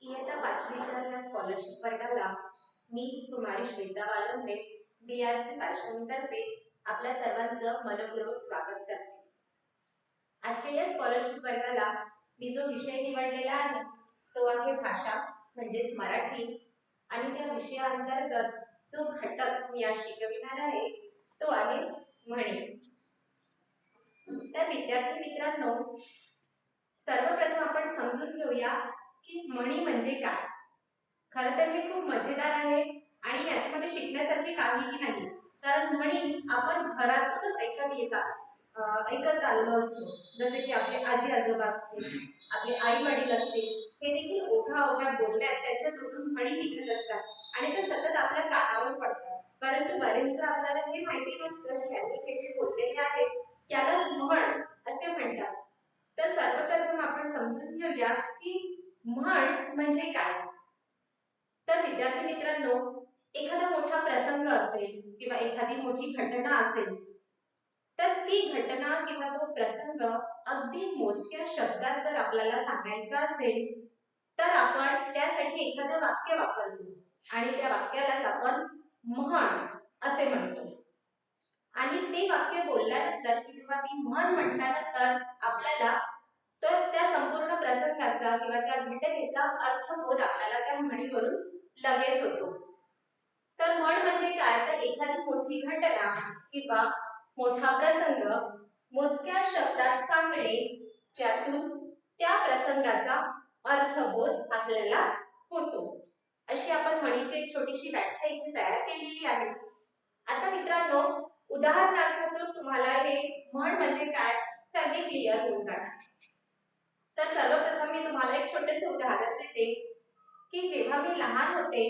इयत्ता 5वीच्या या स्कॉलरशिप वर्गाला मी कुमारी श्वेता वालंब्रे BRC पार्श्वनीतर्फे आपल्या सर्वांचं मनपूर्वक स्वागत करते. आजच्या या स्कॉलरशिप वर्गाला मी जो विषय निवडलेला आहे तो आहे भाषा म्हणजेच मराठी आणि त्या विषयाअंतर्गत जो घटक मी आज शिकविणार आहे तो आहे म्हणी. तर विद्यार्थी मित्रांनो, सर्वप्रथम आपण समजून घेऊया की म्हणी म्हणजे काय. खरं तर हे खूप मजेदार आहे आणि याच्यामध्ये शिकण्यासारखे काहीही नाही, कारण म्हणी आपण घरातूनच ऐकत आलेलो असतो. जसे की आपले आजी आजोबा असतील, आपले आई वडील असतील, हे देखील ओघा बोलण्यात त्यांच्या तोंडून म्हणी निघत असतात आणि ते सतत आपल्या कानावर पडतात. परंतु बरेचदा आपल्याला हे माहिती नसतं की त्यांनी हे जे बोललेले आहे त्यालाच म्हण असे म्हणतात. तर सर्वप्रथम आपण समजून घेऊया की म्हण म्हणजे काय. तर विद्यार्थी मित्रांनो, एखादा मोठा प्रसंग असेल किंवा एखादी मोठी घटना असेल तर ती घटना किंवा तो प्रसंग अगदी मोजक्या शब्दात जर आपल्याला सांगायचा असेल तर आपण त्यासाठी एखादं वाक्य वापरतो आणि त्या वाक्यालाच आपण म्हण असे म्हणतो. आणि ते वाक्य बोलल्यानंतर किंवा ती म्हण म्हटल्यानंतर आपल्याला तर त्या संपूर्ण प्रसंगाचा किंवा त्या घटनेचा अर्थबोध आपल्याला त्या म्हणीवरून लगेच होतो. तर म्हण म्हणजे काय, तर एखादी मोठी घटना किंवा मोठा प्रसंग मोजक्या शब्दात सांगणे ज्यातून त्या प्रसंगाचा अर्थबोध आपल्याला होतो. अशी आपण म्हणीची एक छोटीशी व्याख्या इथे तयार केलेली आहे. आता मित्रांनो, उदाहरणार्थ तुम्हाला हे म्हण म्हणजे काय ते अगदी क्लिअर होऊन जाणार. तर सर्वप्रथम मी तुम्हाला एक छोटेसे उदाहरण देते की जेव्हा मी लहान होते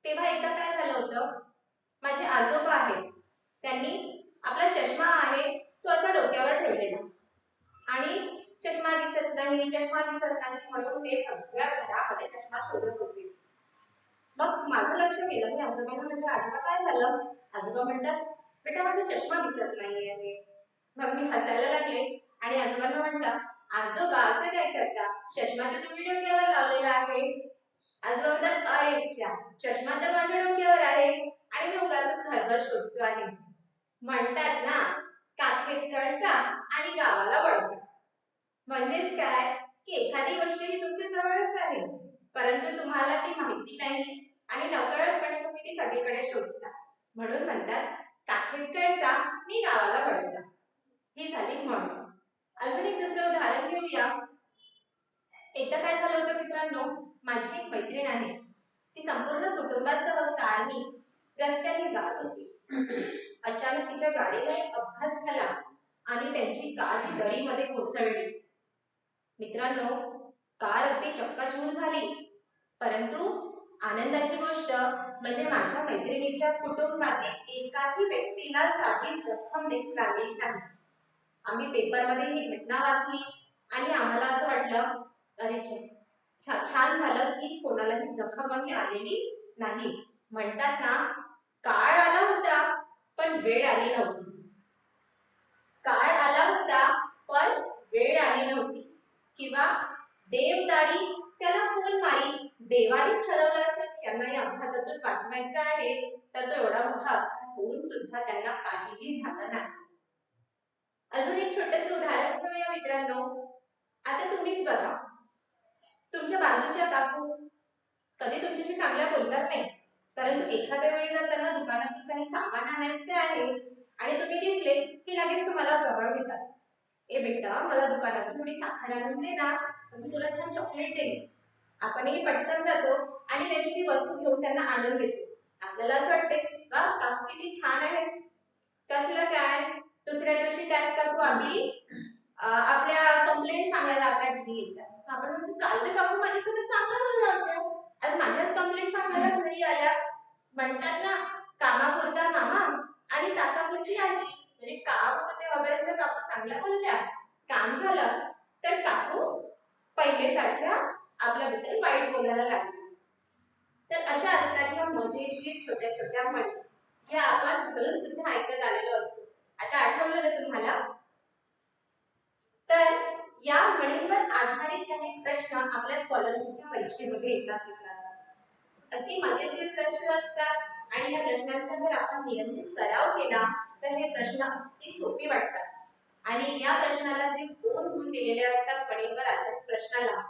तेव्हा एकदा काय झालं होतं, माझे आजोबा आहेत त्यांनी आपला चष्मा आहे तो असा डोक्यावर ठेवलेला आणि चष्मा दिसत नाही म्हणून ते सगळ्या घरामध्ये चष्मा शोधत होते. मग माझं लक्ष गेलं, मी आजोबांना म्हटलं, आजोबा काय झालं? आजोबा म्हणतात, बेटा माझा चष्मा दिसत नाही आहे. मग मी हसायला लागले आणि आजोबांना म्हटलं, आजोबा असं काय करता, चष्मा तर तुम्ही डोक्यावर लावलेला आहे. आजोबा म्हणतात, अरे चष्मा तर माझ्या डोक्यावर आहे आणि मी उगाचच घरभर शोधतो आहे. म्हणतात ना, काखेत कळसा आणि गावाला वळसा. म्हणजेच काय की एखादी गोष्ट ही तुमच्या जवळच आहे परंतु तुम्हाला ती माहिती नाही आणि नकळतपणे तुम्ही ती सगळीकडे शोधता. म्हणून म्हणतात काखेत कळसा आणि गावाला वळसा. ही झाली म्हण. अजून एक दुसरं उदाहरण घेऊया. एकदा काय झालं होतं मित्रांनो, माझी एक मैत्रीण आहे, ती संपूर्ण कुटुंबासह कारने रस्त्याने जात होती. अचानक तिच्या गाडीला एक अपघात झाला आणि त्यांची कार ही दरीमध्ये कोसळली. मित्रांनो, कार अगदी चक्काचूर झाली, परंतु आनंदाची गोष्ट म्हणजे माझ्या मैत्रिणीच्या कुटुंबातील एकाही व्यक्तीला साधी जखम देखील आलेली नाही. आम्ही पेपरमध्ये ही घटना वाचली आणि आम्हाला असं वाटलं, अरे छान झालं की कोणालाही जखमही आलेली नाही. म्हणतात ना, काळ आला होता पण वेळ आली नव्हती. काळ आला होता पण वेळ आली नव्हती. किंवा देवदारी त्याला कोण मारी, देवानेच ठरवलं असेल की यांना या अपघातातून वाचवायचं आहे, तर तो एवढा मोठा अपघात होऊन सुद्धा त्यांना काहीही झालं नाही. अजून एक छोटंसं उदाहरण घेऊया मित्रांनो. आता तुम्हीच बघा, तुमच्या बाजूच्या काकू कधी तुमच्याशी चांगल्या बोलणार नाही, परंतु एखाद्या वेळी जर त्यांना दुकानातून काही सामान आणायचे आहे आणि तुम्ही दिसले की लगेच तुम्हाला जवळ घेतात. ए बेटा, मला दुकानातून थोडी साखर आणून दे ना, मी तुला छान चॉकलेट देईन. आपणही पटकन जातो आणि त्याची ती वस्तू घेऊन त्यांना आणून देतो. आपल्याला असं वाटते, वा काकू किती छान आहे. कसलं काय, दुसऱ्या दिवशी त्याच काकू आपल्या कंप्लेंट सांगायला आपल्या घरी येतात. आपण म्हणतो, काल तर काकू माझ्यासोबत चांगलं बोलल्या होत्या, आज माझ्याच कंप्लेंट सांगायला घरी आल्या. म्हणतात ना, कामापुरता मामा आणि ताकापुरती आजी. म्हणजे काम होतं तेव्हापर्यंत काकू चांगल्या बोलल्या, काम झालं तर काकू पहिलेसारख्या आपल्याबद्दल वाईट बोलायला लागली. तर अशा असतात ह्या मजेशीर छोट्या छोट्या म्हणी ज्या आपण घरून सुद्धा ऐकत आलेलो असतो. आता आठवलं ना तुम्हाला? तर या म्हणींवर आधारित काही प्रश्न प्रश्न आपल्या स्कॉलरशिपच्या परीक्षेमध्ये येतात मित्रांनो. अगदी मजेशीर प्रश्न असतात आणि या प्रश्नांचा जर आपण नियमित सराव केला तर हे प्रश्न अगदी सोपे वाटतात आणि या प्रश्नाला जे 2 गुण दिलेले असतात गणितवर आधारित प्रश्नाला,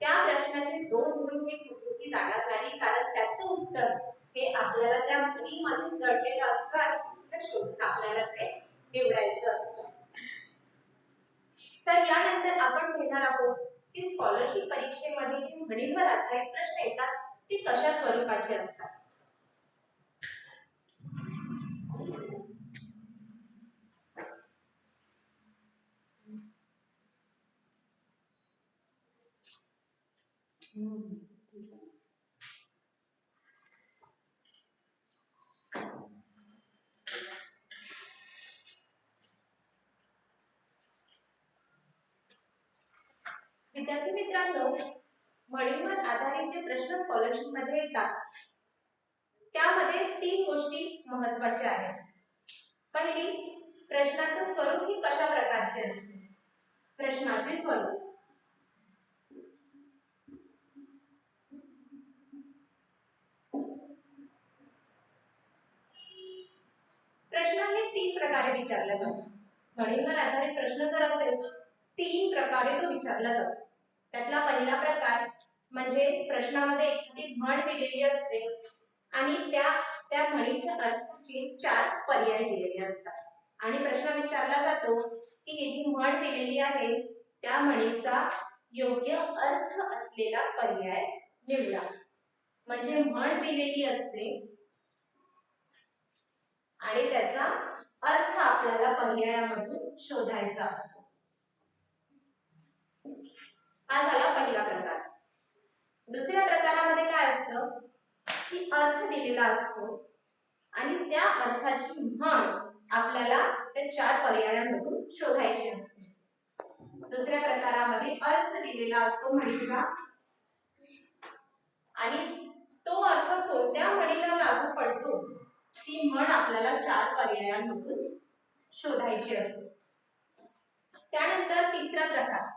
त्या प्रश्नाचे 2 गुण हे कुठेही जाणार नाही, कारण त्याचं उत्तर हे आपल्याला त्या मणीमध्येच दडलेलं असतं आणि तिथे शोधून आपल्याला ते निवडायचं असतं. तर यानंतर आपण घेणार आहोत की स्कॉलरशिप परीक्षेमध्ये जे म्हणींवर आधारित प्रश्न येतात ते कशा स्वरूपाचे असतात. विद्यार्थी मित्रांनो, म्हणींवर आधारित जे प्रश्न स्कॉलरशिप मध्ये येतात त्यामध्ये 3 गोष्टी महत्त्वाच्या आहेत. पहिली, प्रश्नाचं स्वरूप ही कशा प्रकारचे असते. प्रश्नाचे स्वरूप. प्रश्न हे 3 प्रकारे विचारला जातो. म्हणींवर आधारित प्रश्न जर असेल तर 3 प्रकारे तो विचारला जातो. त्यातला पहिला प्रकार म्हणजे प्रश्नामध्ये एखादी म्हण दिलेली असते आणि त्या म्हणीच्या अर्थाचे 4 पर्याय दिलेले असतात आणि प्रश्न विचारला जातो की ही जी म्हण दिलेली आहे त्या म्हणीचा योग्य अर्थ असलेला पर्याय निवडा. म्हणजे म्हण दिलेली असते आणि त्याचा अर्थ आपल्याला पर्यायामधून शोधायचा असतो. हा झाला पहिला प्रकार. दुसऱ्या प्रकारामध्ये काय असतं की अर्थ दिलेला असतो आणि त्या अर्थाची म्हण आपल्याला त्या 4 पर्यायांमधून शोधायची असते. दुसऱ्या प्रकारामध्ये अर्थ दिलेला असतो म्हणीचा आणि तो अर्थ कोणत्या म्हणीला लागू पडतो ती म्हण आपल्याला 4 पर्यायांमधून शोधायची असते. त्यानंतर तिसरा प्रकार,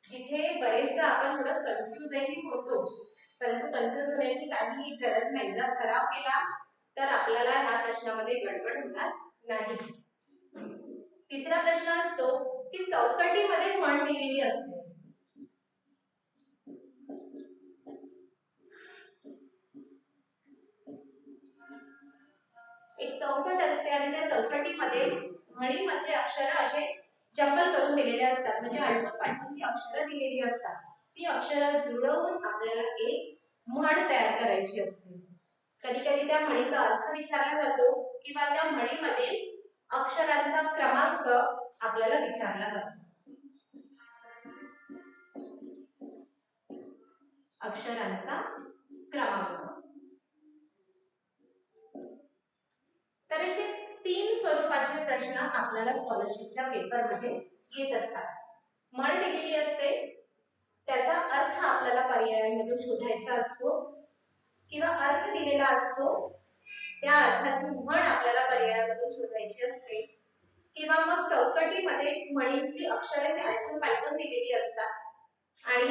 जिथे बरेचदा आपण थोडं कन्फ्यूजही होतो, परंतु कन्फ्यूज होण्याची काहीही गरज नाही. जर सराव केला तर आपल्याला ह्या प्रश्नामध्ये गडबड होणार नाही. तिसरा प्रश्न असतो की चौकटीमध्ये म्हण दिलेली असते. एक चौकट असते आणि त्या चौकटीमध्ये म्हणीमधले अक्षर असे जंबल करून दिलेले असतात, म्हणजे आलटून पालटून ती अक्षरं दिलेली असतात. ती अक्षरं जुळवून आपल्याला एक म्हण तयार करायची असते. कधी कधी त्या म्हणीचा अर्थ विचारला जातो किंवा त्या म्हणीमधील अक्षरांचा क्रमांक आपल्याला विचारला जातो. अक्षरांचा क्रमांक. तर असे 3 स्वरूपाचे प्रश्न आपल्याला स्कॉलरशिपच्या पेपरमध्ये येत असतात. म्हण दिलेली असते, त्याचा अर्थ आपल्याला पर्यायांमधून शोधायचा असतो किंवा अर्थ दिलेला असतो, त्या अर्थाची म्हण आपल्याला पर्यायांमधून शोधायची असते किंवा मग चौकटीमध्ये म्हणीतली अक्षरे आलटून पालटून दिलेली असतात आणि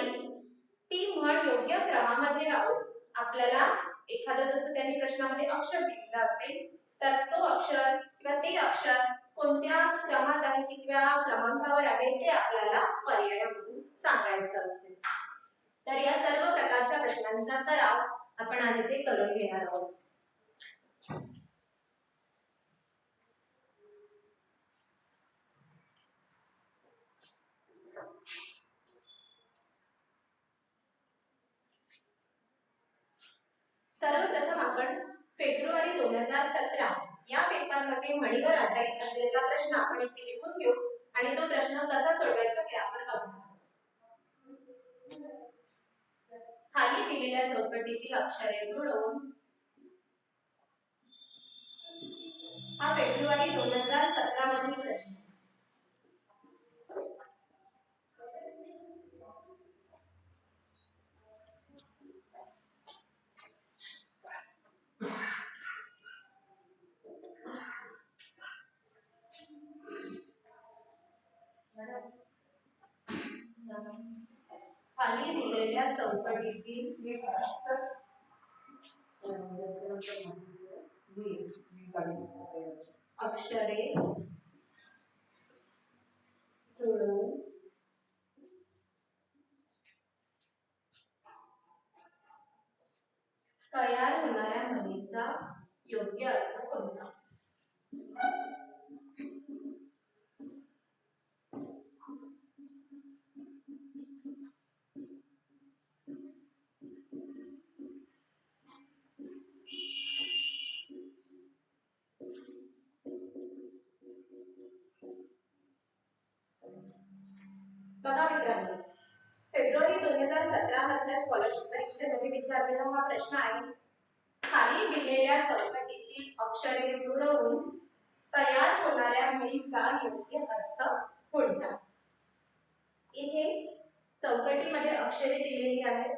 ती म्हण योग्य क्रमामध्ये लावून आपल्याला एखादं जसं त्यांनी प्रश्नामध्ये अक्षर दिलेलं असेल तर तो अक्षर किंवा ते अक्षर कोणत्या क्रमात आहे किंवा क्रमांकावर आहे ते आपल्याला पर्यायामधून सांगायचं असते. तर या सर्व प्रकारच्या प्रश्नांचा सराव आपण आज इथे करून घेणार आहोत. सर्वप्रथम आपण फेब्रुवारी 2017 या पेपरमध्ये म्हणीवर आधारित असलेला प्रश्न आपण इथे लिहून घेऊ आणि तो प्रश्न कसा सोडवायचा हे आपण बघू. खाली दिलेल्या चौकटीतील अक्षरे जुळवून हा फेब्रुवारी 2017 मधील प्रश्न. खाली दिलेल्या चौकटीतील अक्षरे जुळवून तयार होणाऱ्या म्हणीचा योग्य अर्थ कोणता? बघा मित्रांनो, फेब्रुवारी 2017 मधल्या स्कॉलरशिप परीक्षेमध्ये विचारलेला हा प्रश्न आहे. खाली दिलेल्या चौकटीतील अक्षरे जुळवून तयार होणाऱ्या म्हणीचा योग्य अर्थ कोणता? इथे चौकटीमध्ये अक्षरे दिलेली आहेत.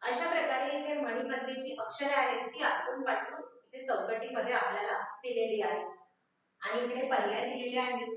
अशा प्रकारे इथे मणीमधली जी अक्षरे आहेत ती आठवून पाठवून इथे चौकटीमध्ये आपल्याला दिलेली आहेत आणि इकडे पर्याय दिलेले आहेत.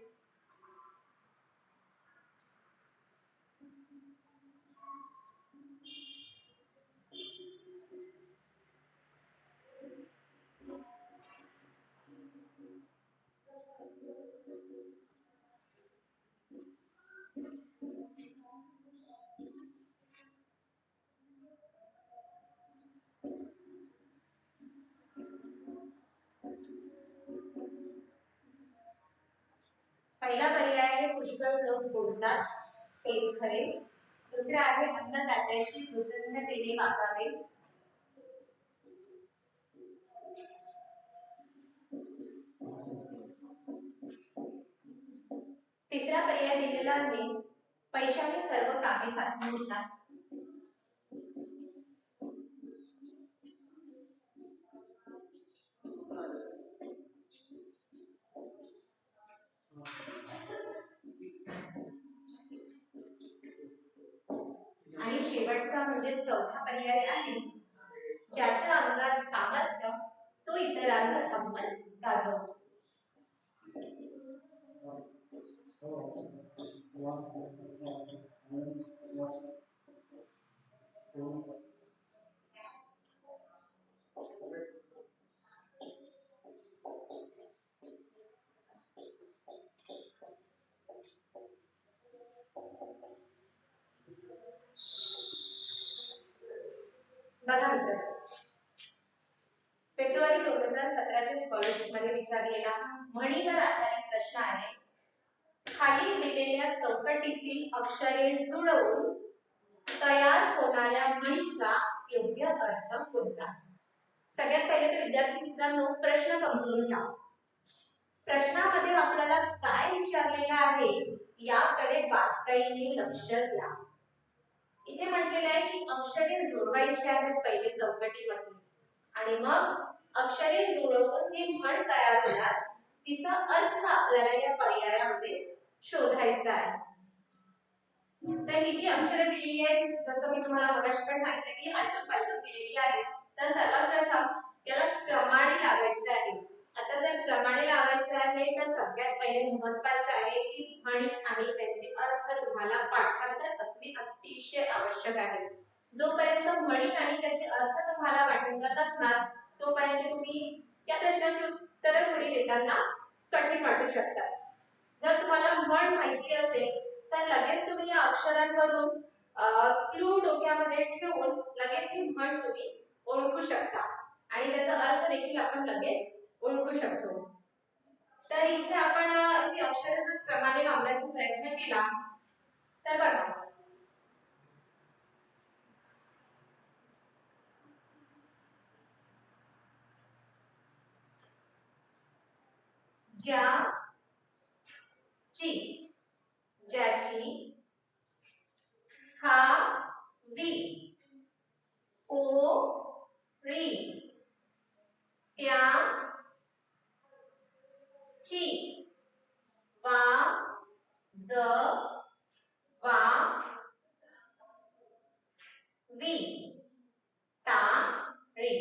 पहिला पर्याय आहे पुष्कळ लोक बोलतात तेच खरे. दुसरा आहे अन्नदात्याशी कृतज्ञतेने वागावे. तिसरा पर्याय दिलेला आहे पैशाने सर्व कामे साध्य होतात. आणि शेवटचा म्हणजे चौथा पर्याय आहे ज्याच्या अंगात सामर्थ्य तो इतरांवर अंमल गाजवतो. बघा मित्रांनो, फेब्रुवारी 2017च्या स्कॉलरशिप मध्ये विचारलेला म्हणीवर आधारित प्रश्न आहे. खाली दिलेल्या चौकटीतील अक्षरे जुळवून तयार होणाऱ्या म्हणीचा योग्य अर्थ कोणता? सगळ्यात पहिले तर विद्यार्थी मित्रांनो प्रश्न समजून घ्या. प्रश्नामध्ये आपल्याला काय विचारलेलं आहे याकडे बारकाईने लक्ष द्या. इथे म्हटलेलं आहे की अक्षरे जुळवायची आहेत पहिले चौकटीमध्ये आणि मग अक्षरे जुळवून जी म्हण तयार होणार तिचा अर्थ आपल्याला या पर्यायामध्ये शोधायचा आहे. तर ही जी अक्षरे दिलेली आहेत जसं मी तुम्हाला मगाशी पण सांगितलं की आलटून पालटून दिलेली आहेत. तर सर्वात प्रथम याला क्रमाने लावायचं आहे. येणे महत्त्वाचे आहे की म्हणी आणि त्यांचे अर्थ तुम्हाला पाठांतर असणे अतिशय आवश्यक आहे. जोपर्यंत म्हणी आणि त्याचे अर्थ तुम्हाला पाठांतर नसणार तोपर्यंत तुम्ही या प्रश्नाची उत्तरे थोडी देताना कठीण वाटू शकतात. जर तुम्हाला म्हण माहिती असेल तर लगेच तुम्ही या अक्षरांवरून क्लू डोक्यामध्ये ठेवून लगेच ही म्हण तुम्ही ओळखू शकता आणि त्याचा अर्थ देखील आपण लगेच ओळखू शकतो. तर इथे आपण ही अक्षरे जर क्रमाने लावण्याचा प्रयत्न केला तर बघा ज्या ची ज्याची खावी पोळी त्याची वाजवावी टाळी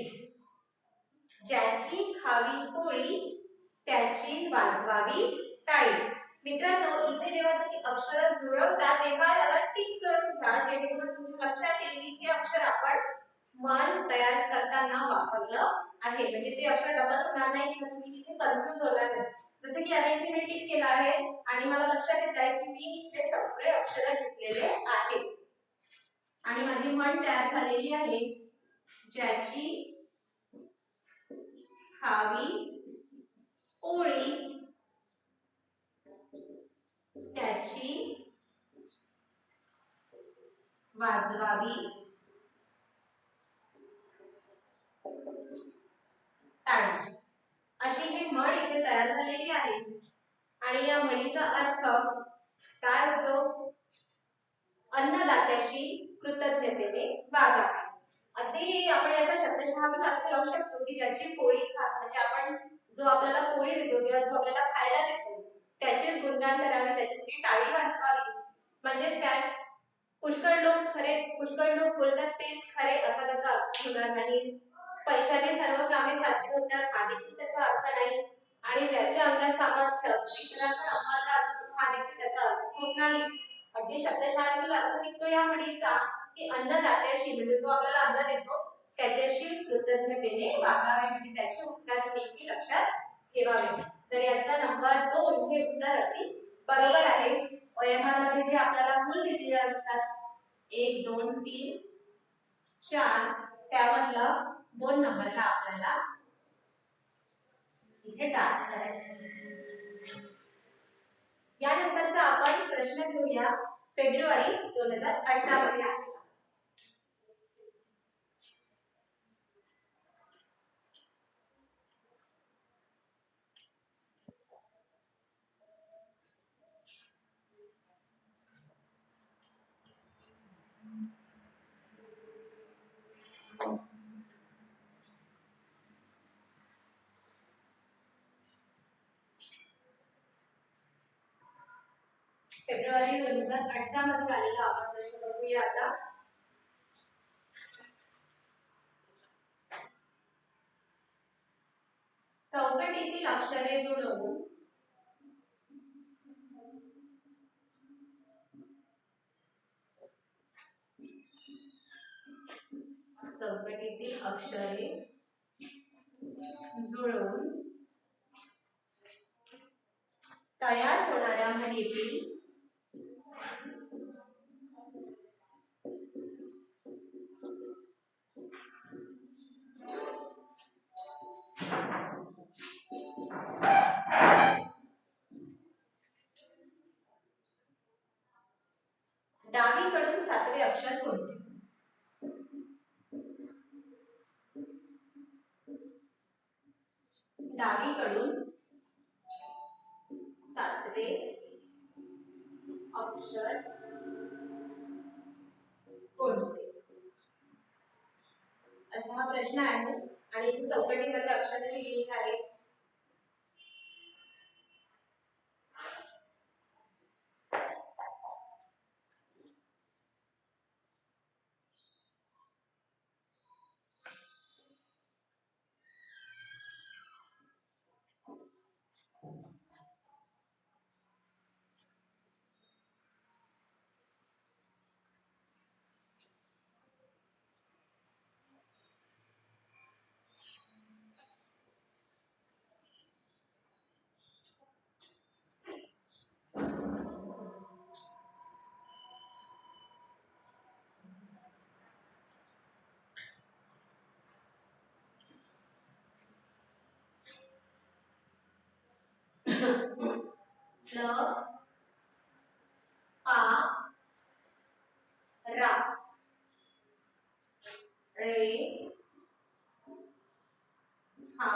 ज्याची खावी पोळी त्याची वाजवावी टाळी. मित्रांनो इथे जेव्हा तुम्ही अक्षर जुळवता तेव्हा त्याला टिक करून घ्या जेणेकरून तुमच्या लक्षात येईल की हे अक्षर आपण म्हण तयार करताना वापरलं आहे म्हणजे ते अक्षर डबल होणार नाही किंवा तुम्ही तिथे कन्फ्यूज होणार नाही. जसे की आता इथे मी टिक केला आहे आणि मला लक्षात येत आहे की मी इथले सगळे अक्षर घेतलेले आहेत आणि माझी म्हण तयार झालेली आहे. ज्याची खावी पोळी त्याची वाजवावी टाळी. अशी ही म्हण इथे तयार झालेली आहे आणि या म्हणीचा अर्थ काय होतो? अन्नदात्याशी कृतज्ञतेने वागावे. अगदी आपण याचा शब्दशः पण अर्थ लावू शकतो की ज्याची पोळी म्हणजे आपण जो आपल्याला पोळी देतो किंवा जो आपल्याला खायला देतो त्याचेच गुणगान करावे त्याच्यासाठी टाळी वाजवावी. म्हणजेच काय पुष्कळ लोक बोलतात तेच खरे असा त्याचा अर्थ होणार नाही. पैशाने सर्व कामे साध्य होतात हा देखील त्याचा अर्थ नाही आणि ज्याच्या अंगात सामर्थ्य इतरांवर अंमल गाजवतो हा देखील त्याचा अर्थ होत नाही. अगदी शब्दशः देखील अर्थ निघतो या म्हणीचा की अन्नदात्याशी म्हणजे जो आपल्याला अन्न देतो त्याच्याशी कृतज्ञतेने वागावे म्हणजे त्याचे उपकार नेहमी लक्षात ठेवावे. तर याचा नंबर 2 हे उत्तर अगदी बरोबर आहे. OMR मध्ये जे आपल्याला गुण दिलेले असतात 1 2 3 4 त्यावरला 2 नंबरला आपल्याला इथे टाक करायचं. यानंतरचा आपण प्रश्न घेऊया फेब्रुवारी 2018 मध्ये आहे. फेब्रुवारी 2018 मध्ये आलेला आपण प्रश्न बघूया आता. चौकटीतील अक्षरे जुळवून चौकटीतील अक्षरे जुळवून तयार होणाऱ्या म्हणीतील डावीकडून 7वे अक्षर कोणते? डावीकडून 7वे अक्षर कोणते? असा हा प्रश्न आहे आणि इथे चौकटीमध्ये अक्षरे लिहिली आहेत. हा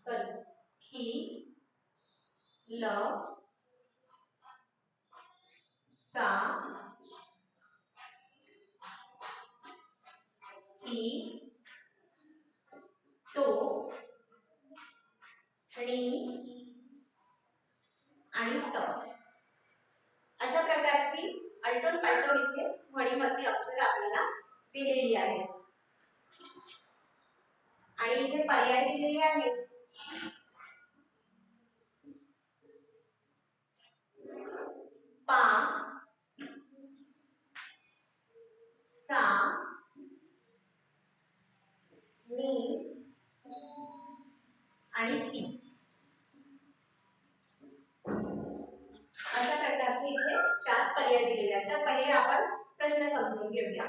सॉरी खी ल चा ही तो णी आणि त अशा प्रकारची आलटून पालटून इथे म्हणीमधली अक्षरे आपल्याला दिलेली आहेत आणि इथे पर्याय दिलेले आहेत पा चा नी आणि की अशा प्रकारचे इथे 4 पर्याय दिलेले आहेत तर पहिले आपण प्रश्न समजून घेऊया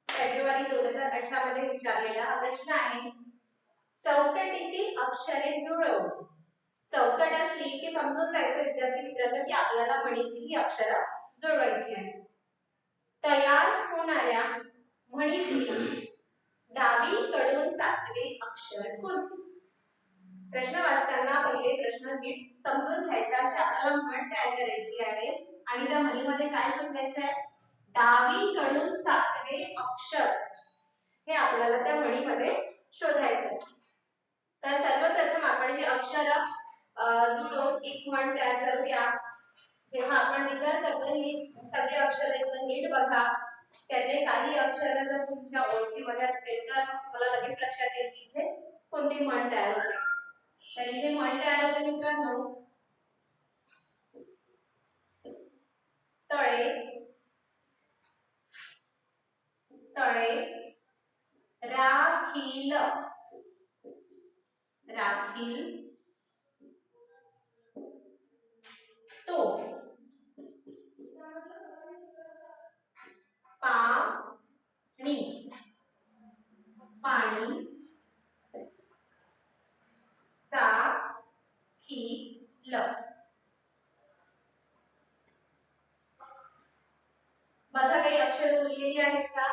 फेब्रुवारी 2018 मध्ये विचारलेला हा प्रश्न आहे चौकटीतील अक्षरे जुळव चौकट असली की समजून जायचं विद्यार्थी मित्रांनो की आपल्याला म्हणीतील ही अक्षरं जुळवायची आहेत तयार होणाऱ्या म्हणीतील डावीकडून 7वे अक्षर कोणते प्रश्न वाचताना पहिले प्रश्न नीट समजून घ्यायचा की आपल्याला म्हण तयार करायची आहे आणि त्या म्हणीमध्ये काय शोधायचं आहे डावीकडून 7वे अक्षर हे आपल्याला त्या म्हणीमध्ये शोधायचं आहे तर सर्वप्रथम आपण हे अक्षर जुळवून एक म्हण तयार करूया जेव्हा आपण विचार करतो ही सगळे अक्षर नीट बघा त्यातले काही अक्षर जर तुमच्या ओळखीमध्ये असतील तर तुम्हाला लगेच लक्षात येईल की इथे कोणती म्हण तयार होते तर इथे म्हण तयार होते मित्रांनो तळे तळे राखील राखील तो पाणी पाणी चाखील बघा काही अक्षर उरलेली आहेत का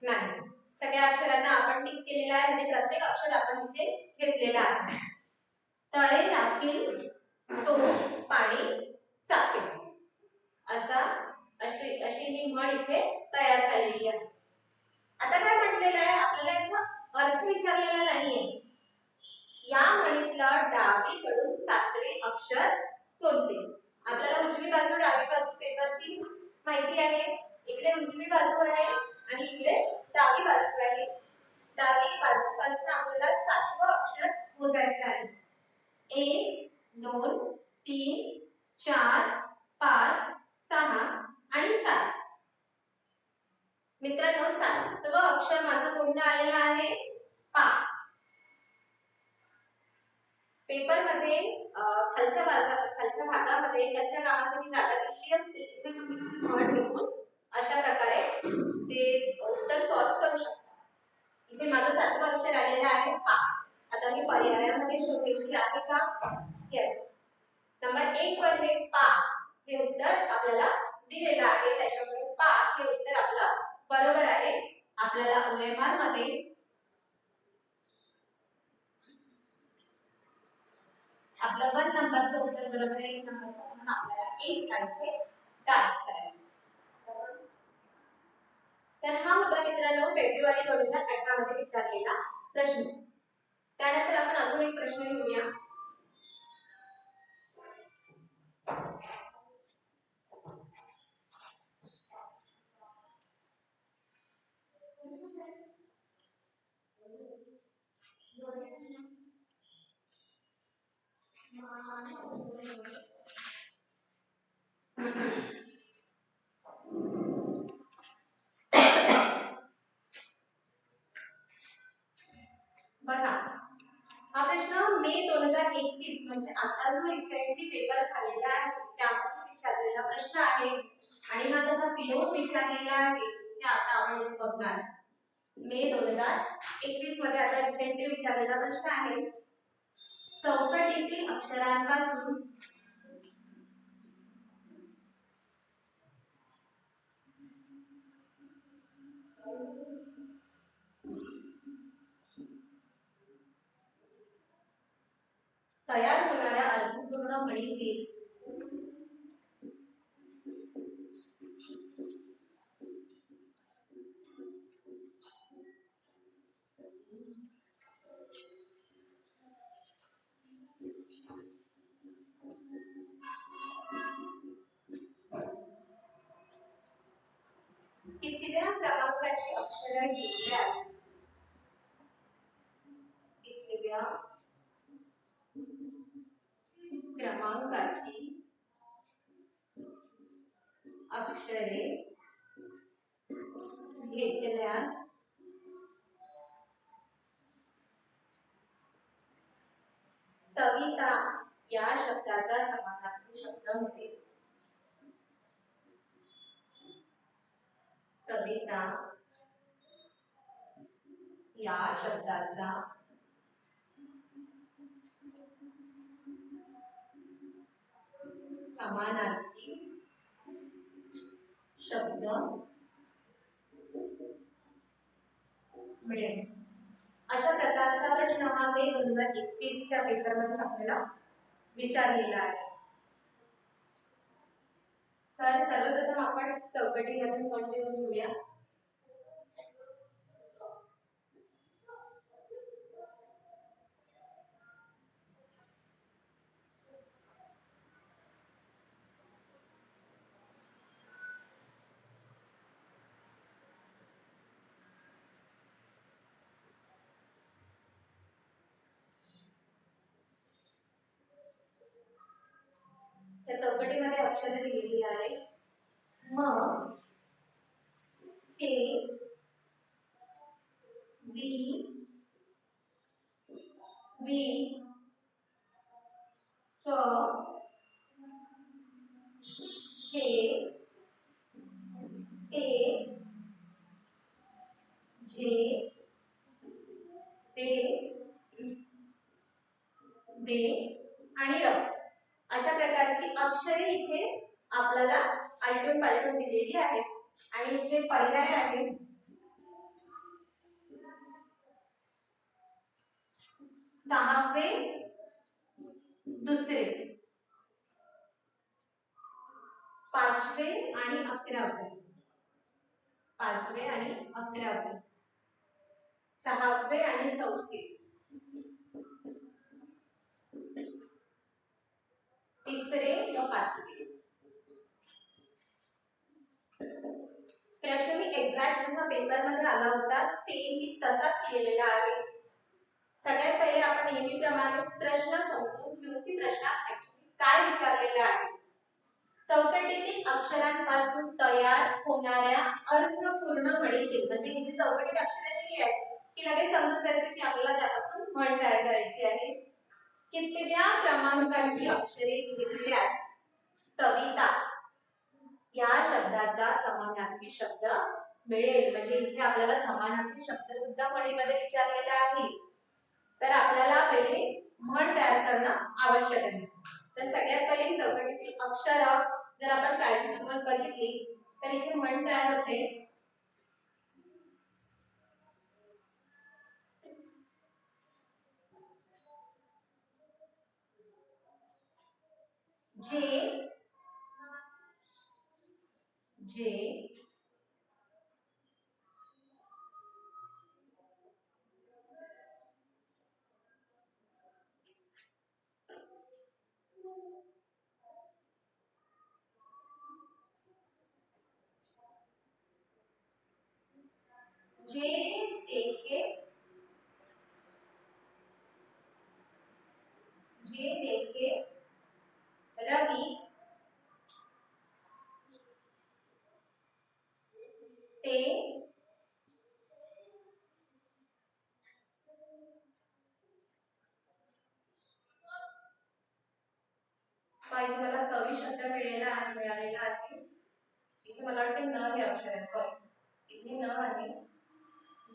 नाही सगळ्या अक्षरांना आपण टिक केलेला आहे आणि प्रत्येक अक्षर आपण इथे घेतलेला आहे तळे राखील तो पाणी चाखेल असा अशी ही म्हण इथे तयार झालेली आहे आता काय म्हटलेलं आहे आपल्याला इथं अर्थ विचारलेला नाहीये या म्हणीतलं डावीकडून 7वे अक्षर कोणते आपल्याला उजवी बाजू डावी बाजू पेपरची माहिती आहे इकडे उजवी बाजू आहे आणि इकडे डावी बाजू आहे डावी बाजूपासून आपल्याला 7वं अक्षर मोजायचं आहे 1 2 3 4 5 6 आणि 7 मित्रांनो 7वं अक्षर माझं कोणतं आलेलं आहे पा पेपर मध्ये खालच्या भागामध्ये कच्च्या कामासाठी जागा दिलेली असते तिथे तुम्ही म्हण लिहून अशा प्रकारे ते उत्तर सॉल्व्ह करू शकता इथे माझं 7वं अक्षर आलेलं आहे पा आता मी पर्यायामध्ये शोधेल की आहे का येस नंबर 1 वर हे पा हे उत्तर आपल्याला दिलेलं आहे त्याच्यामुळे पा हे उत्तर आपलं बरोबर आहे आपल्याला OMR मध्ये आपला 1 नंबरचं उत्तर बरोबर आहे 1 नंबरचं म्हणून आपल्याला 1 इथे टाईप करायचं तर हा होता मित्रांनो फेब्रुवारी 2018 मध्ये विचारलेला प्रश्न त्यानंतर आपण अजून एक प्रश्न घेऊया बघा हा प्रश्न मे 2021 म्हणजे आता जो रिसेंटली पेपर झालेला आहे त्यामध्ये विचारलेला प्रश्न आहे आणि हा त्याचा पिलोट विचारलेला आहे ते आता आपण इथे बघणार मे 2021 मध्ये आता रिसेंटली विचारलेला प्रश्न आहे चौकटीतील अक्षरांपासून म्हणीतील कितव्या क्रमांकाची अक्षरे घेतल्यास कितव्या क्रमांकाची अक्षरे घेतल्यास सविता या शब्दाचा समानार्थी शब्द मिळेल. सविता या शब्दाचा समानार्थी शब्द मिळेल. अशा प्रकारचा प्रश्न हा मे 2021 च्या पेपरमध्ये आपल्याला विचारलेला आहे. तर सर्वप्रथम आपण चौकटीमधून कंटिन्यू घेऊया. त्या चौकटीमध्ये अक्षरे दिलेली आहे. म, हे, वी, क, हे, ए, जे, ते, बे आणि र अशा प्रकारची अक्षरे इथे आपल्याला आलटून पालटून दिलेली आहेत. आणि इथे पर्याय आहे. सहावे दुसरे, पाचवे आणि 11वे, पाचवे आणि 11वे, सहावे आणि चौथे, तिसरे व पाचवे. प्रश्न मी एक्झॅक्ट जसा पेपर मध्ये आला होता सेम मी तसाच लिहिलेला आहे. सगळ्यात पहिले आपण नेहमीप्रमाणे प्रश्न समजून घेऊ की प्रश्नात ऍक्च्युअली काय विचारलेलं आहे. चौकटीतील अक्षरांपासून तयार होणाऱ्या अर्थपूर्ण म्हणीतील, म्हणजे ही जी चौकटीत अक्षरे दिली आहेत ती लगेच समजून जायचं की आपल्याला त्यापासून म्हण तयार करायची आहे. कितव्या क्रमांकाची अक्षरे घेतल्यास सविता या शब्दाचा समानार्थी शब्द मिळेल. म्हणजे इथे आपल्याला समानार्थी शब्द सुद्धा म्हणीमध्ये विचारलेला आहे. तर आपल्याला पहिले म्हण तयार करणं आवश्यक आहे. तर सगळ्यात पहिले चौकटीतील अक्षर जर आपण काळजीपूर्वक बघितली तर इथे म्हण तयार होते. जे, जे, जे देखे, जे देखे रवि, ते पाहिजे मला कवी शब्द मिळालेला आहे. इथे मला वाटते न हे अक्षर आहे. सॉरी, इथे न आहे.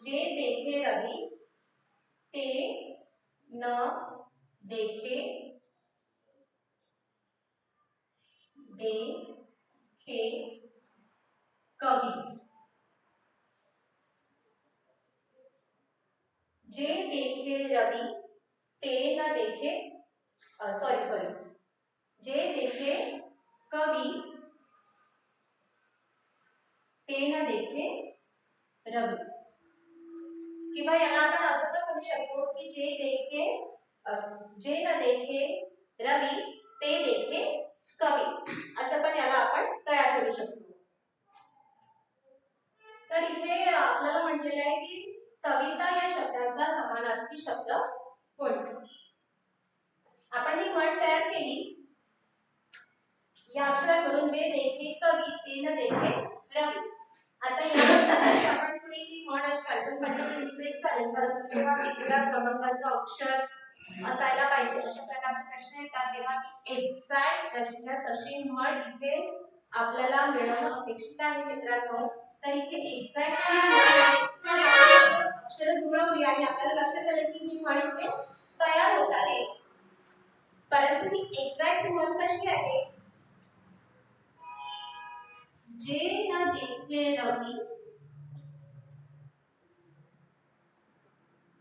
जे देखे रवि, ते न देखे, देखे कवि. जे देखे रवि, ते न देखे, सॉरी जे देखे कवि ते न देखे रवि, किंवा याला आपण असं पण म्हणू शकतो की जे न देखे रवि ते देखे कवी, असं पण याला आपण तयार करू शकतो. तर इथे आपल्याला म्हटलेलं आहे की सविता या शब्दाचा समानार्थी शब्द कोणता. आपण ही म्हण तयार केली या अक्षरावरून, जे देखे कवी ते न देखे रवि. आता यानंतर आपण पुढे ही म्हण अल्टरनेटिव्ह लिहिली चालेल, परंतु जेव्हा कितव्या क्रमांकाचं अक्षर असायला पाहिजे अशा प्रकारचे प्रश्न येतात तेव्हा एक्झॅक्ट जशीच्या तशी म्हण इथे आपल्याला मिळवणं अपेक्षित आहे मित्रांनो. तर इथे एक्झॅक्ट अक्षर जुळवली आणि आपल्याला लक्षात आलं की ही म्हण इथे तयार होत आहे, परंतु ही एक्झॅक्ट म्हण कशी आहे. जे न देखे रवि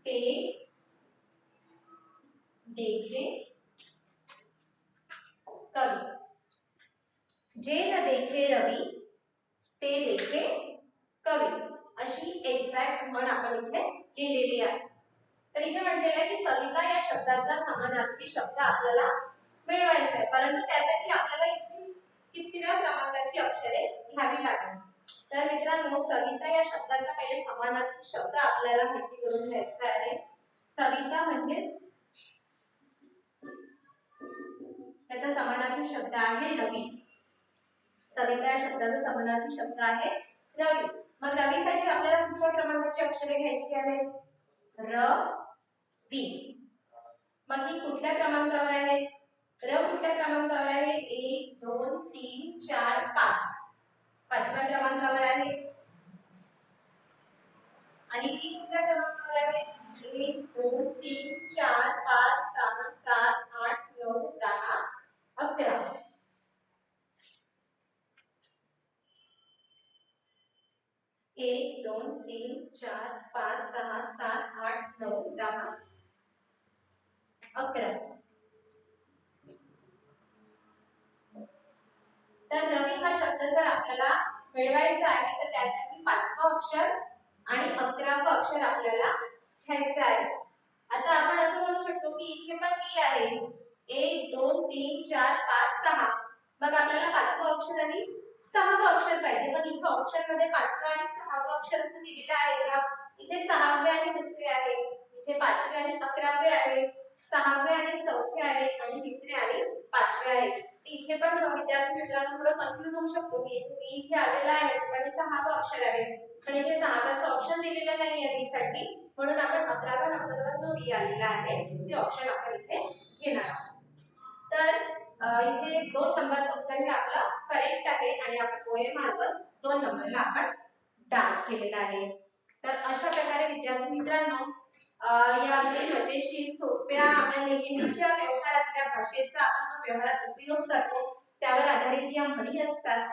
ते देखे कवि. जे न देखे रवि ते देखे कवी, अशी एक्झॅक्ट म्हण आपण इथे लिहिलेली आहे. तर इथे म्हटलेलं आहे की सविता या शब्दाचा समानार्थी शब्द आपल्याला मिळवायचा आहे, परंतु त्यासाठी आपल्याला इथे कितव्या क्रमांकाची अक्षरे घ्यावी लागतील. तर मित्रांनो सविता या शब्दाचा पहिले समानार्थी शब्द आपल्याला माहिती करून घ्यायचा आहे. सविता म्हणजेच त्याचा समानार्थी शब्द आहे रवी. सविता या शब्दाचा समानार्थी शब्द आहे रवी. मग रवीसाठी आपल्याला कुठल्या क्रमांकाची अक्षरे घ्यायची आहेत. र वी. मग ही कुठल्या क्रमांकावर आहे. र कुठल्या क्रमांकावर आहे. 1 2 3 4 5 पाचव्या क्रमांकावर आहे. आणि वी कुठल्या क्रमांकावर आहे. 1 2 3 4 5 6 7 8 9 10 11. 1 2 3 4 5 6 7 8 9 10 11. तर रवी हा शब्द जर आपल्याला मिळवायचा आहे तर त्यासाठी पाचवं अक्षर आणि 11वं अक्षर आपल्याला घ्यायचं आहे. आता आपण असं म्हणू शकतो की इथे पण वी आहे. 1 2 3 4 5 6. मग आपल्याला पाचवं अक्षर आणि 6वं अक्षर पाहिजे, पण इथे ऑप्शन मध्ये 5वं आणि 6वं अक्षर असं दिलेलं आहे का. इथे 6वे आणि दुसरे आहे, इथे 5वे आणि 11वे आहे, 6वे आणि 4थे आहे आणि तिसरे आणि 5वे आहे. इथे पण विद्यार्थी मित्रांनो थोडं कन्फ्युज होऊ शकतो की इथे आलेला आहे पण 6वं अक्षर आहे, पण इथे 6वाचं ऑप्शन दिलेलं नाही आहे वी साठी, म्हणून आपण 11व्या नंबरवर जो वी आलेला आहे ते ऑप्शन आपण इथे घेणार आहोत. तर इथे 2 नंबरचं उत्तर हे आपलं करेक्ट आहे आणि आपण OMR 2 नंबरला आपण डार्क केलेला आहे. तर अशा प्रकारे विद्यार्थी मित्रांनो या अगदी मजेशीर सोप्या आपल्या नेहमीच्या व्यवहारातल्या भाषेचा आपण जो व्यवहारात उपयोग करतो त्यावर आधारित या म्हणी असतात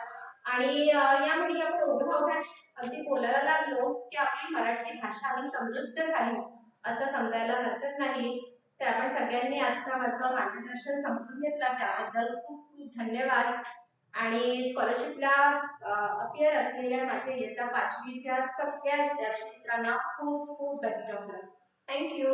आणि या म्हणी आपण ओघाओघात अगदी बोलायला लागलो की आपली मराठी भाषा ही समृद्ध झाली असं समजायला हरकत नाही. तर आपण सगळ्यांनी आजचा माझं मार्गदर्शन समजून घेतलं त्याबद्दल खूप खूप धन्यवाद. आणि स्कॉलरशिपला अपियर असलेल्या माझ्या इयत्ता 5वीच्या सगळ्या विद्यार्थी मित्रांना खूप खूप बेस्ट ऑफ लक. थँक्यू.